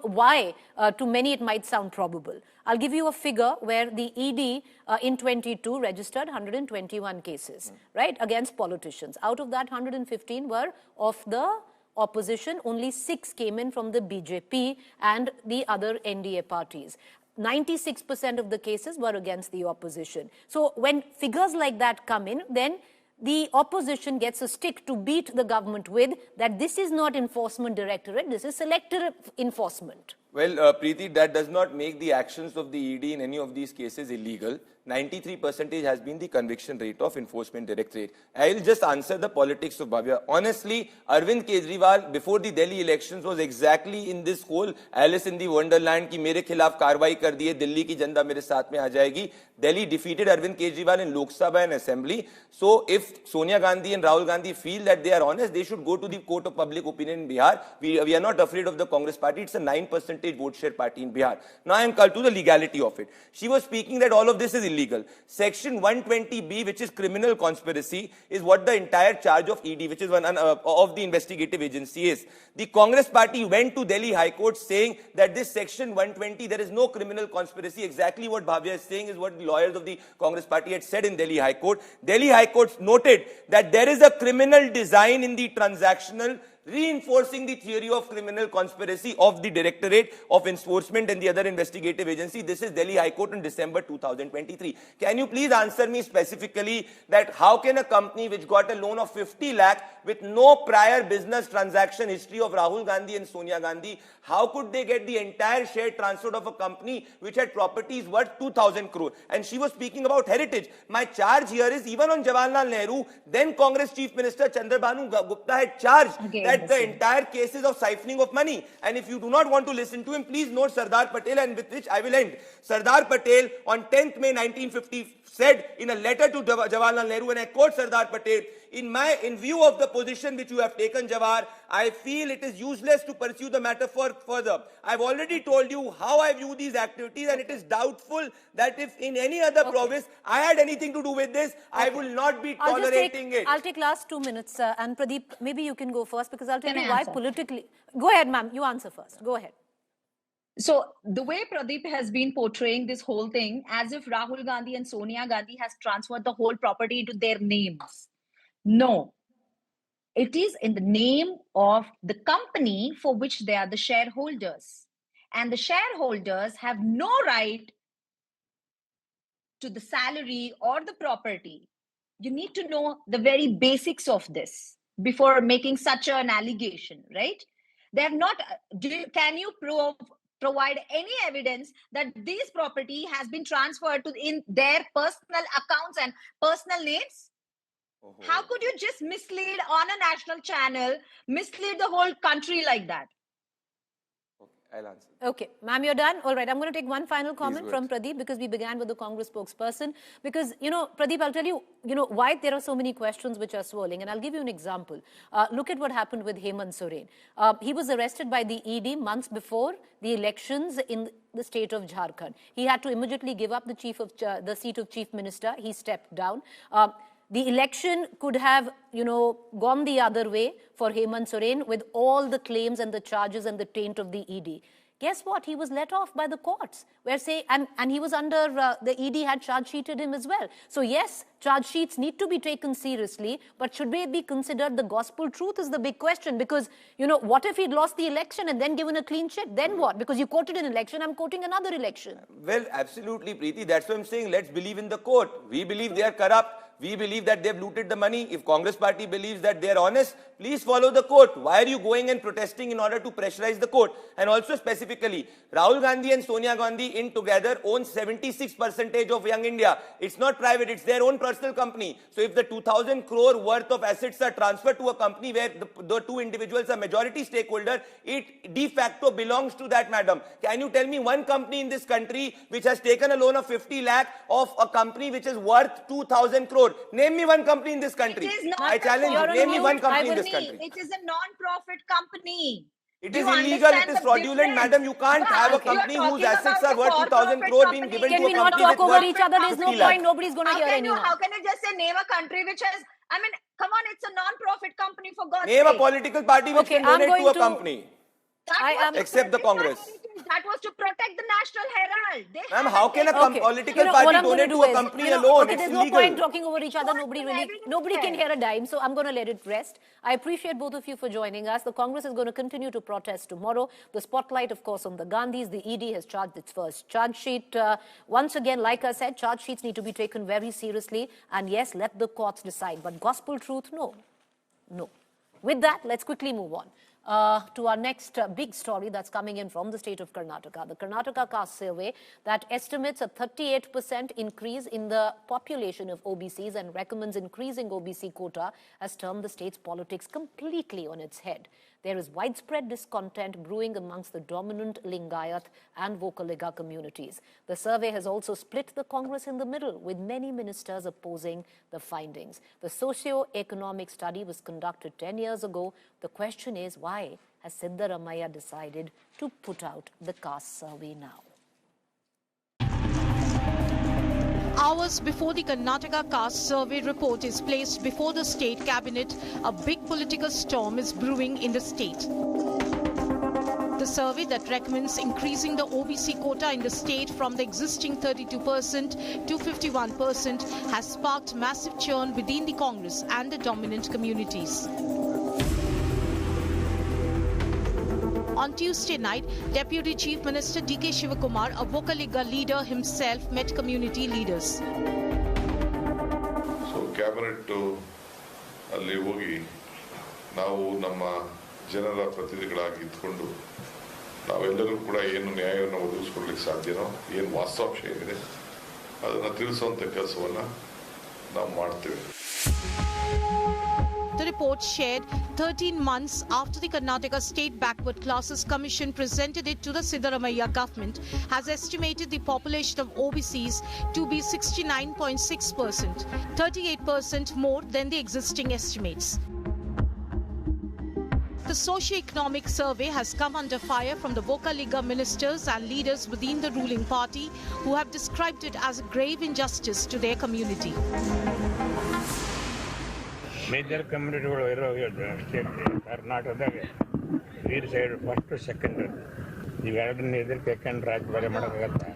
why to many it might sound probable. I'll give you a figure where the ED in 22 registered 121 cases, right, against politicians. Out of that, 115 were of the opposition. Only 6 came in from the BJP and the other NDA parties. 96% of the cases were against the opposition. So when figures like that come in, then the opposition gets a stick to beat the government with, that this is not enforcement directorate, this is selective enforcement. Well, Preeti, that does not make the actions of the ED in any of these cases illegal. 93% has been the conviction rate of enforcement directorate. I will just answer the politics of Bhavya. Honestly, Arvind Kejriwal before the Delhi elections was exactly in this whole Alice in the Wonderland ki mere khilaf karwai kar diye, Delhi ki janta mere saath mein aa jayegi. Delhi defeated Arvind Kejriwal in Lok Sabha and Assembly. So if Sonia Gandhi and Rahul Gandhi feel that they are honest, they should go to the court of public opinion in Bihar. We are not afraid of the Congress party. It's a 9% vote share party in Bihar. Now I am called to the legality of it. She was speaking that all of this is illegal. Section 120B, which is criminal conspiracy, is what the entire charge of ED, which is one of the investigative agency is. The Congress party went to Delhi High Court saying that this section 120, there is no criminal conspiracy. Exactly what Bhavya is saying is what the lawyers of the Congress party had said in Delhi High Court. Delhi High Court noted that there is a criminal design in the transactional, reinforcing the theory of criminal conspiracy of the Directorate of Enforcement and the other investigative agency. This is Delhi High Court in December 2023. Can you please answer me specifically that how can a company which got a loan of 50 lakh with no prior business transaction history of Rahul Gandhi and Sonia Gandhi, how could they get the entire share transferred of a company which had properties worth 2,000 crore? And she was speaking about heritage. My charge here is even on Jawaharlal Nehru, then Congress Chief Minister Chandrabhanu Gupta had charged that the entire case is of siphoning of money. And if you do not want to listen to him, please note Sardar Patel, and with which I will end. Sardar Patel on 10th May 1950 said in a letter to Jawaharlal Nehru, and I quote Sardar Patel, in view of the position which you have taken, Jawahar, I feel it is useless to pursue the matter further. I've already told you how I view these activities, and it is doubtful that if in any other province I had anything to do with this, I will not be tolerating it. I'll take last 2 minutes, and Pradeep, maybe you can go first, because I'll tell you why politically. Go ahead, ma'am. You answer first. Go ahead. So the way Pradeep has been portraying this whole thing as if Rahul Gandhi and Sonia Gandhi has transferred the whole property into their names. No, it is in the name of the company for which they are the shareholders. And the shareholders have no right to the salary or the property. You need to know the very basics of this before making such an allegation, right? They have not. Can you provide any evidence that this property has been transferred to in their personal accounts and personal names? How could you just mislead on a national channel, mislead the whole country like that? I'll answer. Okay, ma'am, you're done. All right, I'm going to take one final comment from Pradeep because we began with the Congress spokesperson. Because, Pradeep, I'll tell you, why there are so many questions which are swirling. And I'll give you an example. Look at what happened with Hemant Soren. He was arrested by the ED months before the elections in the state of Jharkhand. He had to immediately give up the seat of chief minister. He stepped down. The election could have, gone the other way for Hemant Soren with all the claims and the charges and the taint of the ED. Guess what? He was let off by the courts. And he was under, the ED had charge sheeted him as well. So yes, charge sheets need to be taken seriously, but should they be considered the gospel truth is the big question. Because, what if he'd lost the election and then given a clean sheet? Then what? Because you quoted an election, I'm quoting another election. Well, absolutely, Preeti. That's what I'm saying. Let's believe in the court. We believe they are corrupt. We believe that they've looted the money. If Congress party believes that they're honest, please follow the court. Why are you going and protesting in order to pressurize the court? And also specifically, Rahul Gandhi and Sonia Gandhi in together own 76% of Young India. It's not private, it's their own personal company. So if the 2,000 crore worth of assets are transferred to a company where the two individuals are majority stakeholder, it de facto belongs to that madam. Can you tell me one company in this country which has taken a loan of 50 lakh of a company which is worth 2,000 crore? Name me one company in this country. I challenge you. Name me one company in this country. It is a non-profit company. It is illegal. It is fraudulent, madam. You can't have a company whose assets are worth 2,000 crore being given to a company. Can we not talk over each other? There's no point. Nobody's going to hear anyone. How can you just say name a country which has, come on, it's a non-profit company for God's sake. Name a political party which can donate to a company. Except the Congress. That was to protect the National Herald. Ma'am, how can a political party donate to a company alone? There's no point talking over each other. Nobody can hear a dime, so I'm going to let it rest. I appreciate both of you for joining us. The Congress is going to continue to protest tomorrow. The spotlight, of course, on the Gandhis. The ED has charged its first charge sheet. Once again, like I said, charge sheets need to be taken very seriously. And yes, let the courts decide. But gospel truth, no. No. With that, let's quickly move on. To our next big story that's coming in from the state of Karnataka. The Karnataka Caste survey that estimates a 38% increase in the population of OBCs and recommends increasing OBC quota has turned the state's politics completely on its head. There is widespread discontent brewing amongst the dominant Lingayat and Vocaliga communities. The survey has also split the Congress in the middle, with many ministers opposing the findings. The socio-economic study was conducted 10 years ago. The question is, why has Siddaramaiah decided to put out the caste survey now? Hours before the Karnataka Caste Survey report is placed before the state cabinet, a big political storm is brewing in the state. The survey that recommends increasing the OBC quota in the state from the existing 32% to 51% has sparked massive churn within the Congress and the dominant communities. On Tuesday night, Deputy Chief Minister D.K. Shivakumar, a Vocaliga leader himself, met community leaders. So, cabinet ಅಲ್ಲಿ ಹೋಗಿ ನಾವು ನಮ್ಮ ಜನರ ಪ್ರತಿನಿಧಿಗಳಾಗಿ ಇದ್ಕೊಂಡು ನಾವೆಲ್ಲರೂ ಕೂಡ ಏನು ನ್ಯಾಯವನ್ನು ಒದಗಿಸಿಕೊಳ್ಳಲಿಕ್ಕೆ ಸಾಧ್ಯನೋ ಏನು ವಾಸ್ತವಾಂಶ ಏನಿದೆ ಅದನ್ನು ತಿಳಿಸುವಂತ ಕೆಲಸವನ್ನು ನಾವು ಮಾಡ್ತೇವೆ. The report shared 13 months after the Karnataka State Backward Classes Commission presented it to the Siddaramaiah government has estimated the population of OBCs to be 69.6%, 38% more than the existing estimates. The socio-economic survey has come under fire from the Vocaliga ministers and leaders within the ruling party who have described it as a grave injustice to their community. Major ಕಮ್ಯುನಿಟಿಗಳು ಇರೋ state ಕರ್ನಾಟಕದಾಗ ವೀರ್ side first second ಇವೆರಡನ್ನ ಎದುರು ಕೆಕ್ಕಂಡು ರಾಜಭಾರಿ ಮಾಡೋಕ್ಕಾಗತ್ತೆ.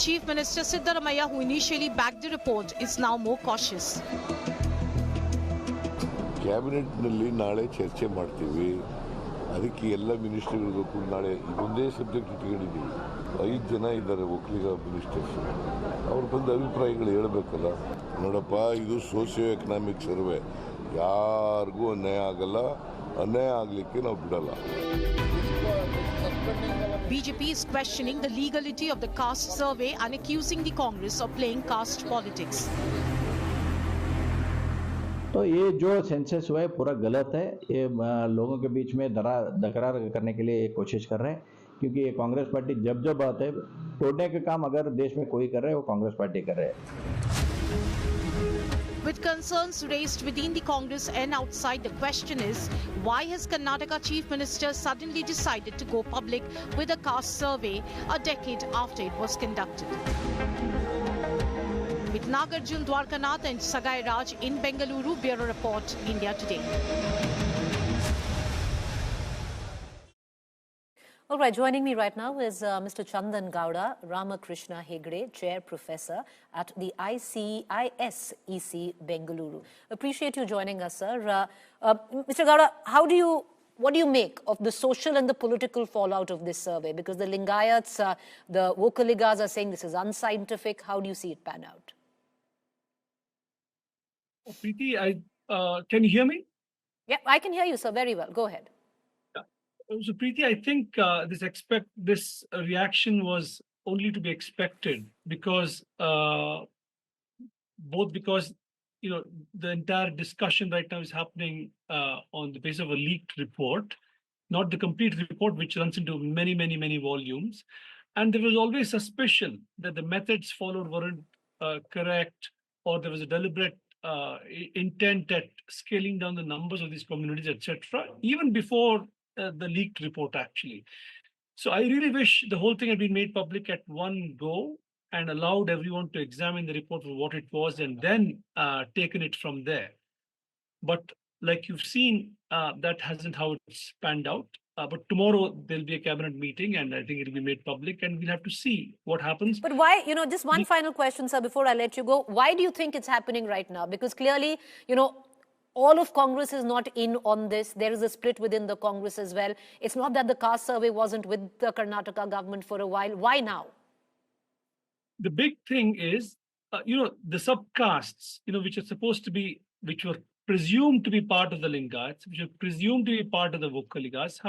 Chief Minister Siddaramaiah, who initially backed the report, is now more cautious. ಕ್ಯಾಬಿನೆಟ್ನಲ್ಲಿ ನಾಳೆ ಚರ್ಚೆ ಮಾಡ್ತೀವಿ. ಅದಕ್ಕೆ ಎಲ್ಲ ಮಿನಿಸ್ಟರ್ಗಳಿಗೂ ಕೂಡ ನಾಳೆ ಒಂದೇ ಸಬ್ಜೆಕ್ಟ್ ಇಟ್ಕೊಂಡಿದ್ದೀವಿ. 5 ಜನ ಇದ್ದಾರೆ ಒಕ್ಕಲಿಗ ಮಿನಿಸ್ಟರ್ಸ್. ಅವ್ರು ಬಂದು ಅಭಿಪ್ರಾಯಗಳು ಹೇಳಬೇಕಲ್ಲ. ನೋಡಪ್ಪ, ಇದು ಸೋಷಿಯೋ ಎಕನಾಮಿಕ್ ಸರ್ವೆ, ಯಾರಿಗೂ ಅನ್ಯಾಯ ಆಗಲ್ಲ, ಅನ್ಯಾಯ ಆಗಲಿಕ್ಕೆ ನಾವು ಬಿಡಲ್ಲ. BJP is questioning the legality of the caste survey and accusing the Congress of playing caste politics. तो तो ये जो सेंसस हुआ है पूरा गलत है। ये लोगों के बीच में दरार करने के लिए कोशिश कर रहे हैं, क्योंकि ये कांग्रेस पार्टी जब आते है तोड़ने का काम अगर देश में कोई कर रहा है वो कांग्रेस पार्टी कर रहे हैं। With concerns raised within the Congress and outside, the question is, why has Karnataka Chief Minister suddenly decided to go public with a caste survey a decade after it was conducted? With Nagarjun Dwarkanath and Sagai Raj in Bengaluru, Bureau Report, India Today. All right, joining me right now is Mr. Chandan Gowda Ramakrishna Hegde, Chair Professor at the ICISEC Bengaluru. Appreciate you joining us, sir. Mr. Gowda, what do you make of the social and the political fallout of this survey? Because the Lingayats, the Vokaligas are saying this is unscientific. How do you see it pan out? Preeti, can you hear me? Yeah, I can hear you, sir, very well. Go ahead. So, Preeti, I think this reaction was only to be expected because because the entire discussion right now is happening on the basis of a leaked report, not the complete report, which runs into many volumes, and there was always suspicion that the methods followed weren't correct, or there was a deliberate intent at scaling down the numbers of these communities, etc., even before the leaked report, actually. So I really wish the whole thing had been made public at one go and allowed everyone to examine the report for what it was and then taken it from there. But like you've seen, that hasn't how it's panned out. But tomorrow there'll be a cabinet meeting and I think it'll be made public and we'll have to see what happens. But why, just one final question, sir, before I let you go. Why do you think it's happening right now? Because clearly, all of Congress is not in on this. There is a split within the Congress as well. It's not that the caste survey wasn't with the Karnataka government for a while. Why now? The big thing is, the subcastes, which were presumed to be part of the Lingayats, which were presumed to be part of the Vokaligas,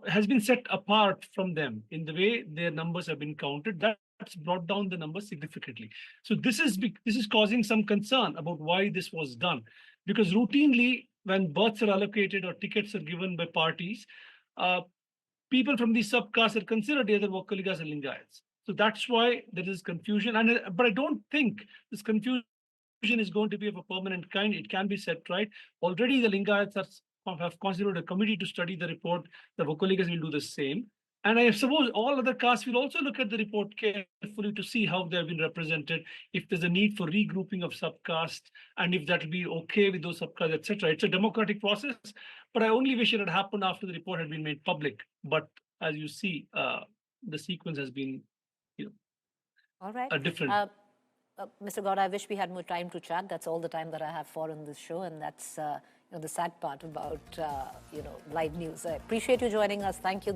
has been set apart from them in the way their numbers have been counted. That's brought down the numbers significantly. So this is causing some concern about why this was done, because routinely when berths are allocated or tickets are given by parties, people from these subcastes are considered either Vokaligas or Lingayats. So that's why there is confusion. But I don't think this confusion is going to be of a permanent kind. It can be set right. Already the Lingayats have constituted a committee to study the report. The Vokaligas will do the same. And I suppose all other castes will also look at the report carefully to see how they have been represented, if there's a need for regrouping of subcastes, and if that will be okay with those subcastes, etc. It's a democratic process, but I only wish it had happened after the report had been made public. But as you see, the sequence has been, all right. different. Mr. Gowda, I wish we had more time to chat. That's all the time that I have for on this show, and that's the sad part about live news. I appreciate you joining us. Thank you there.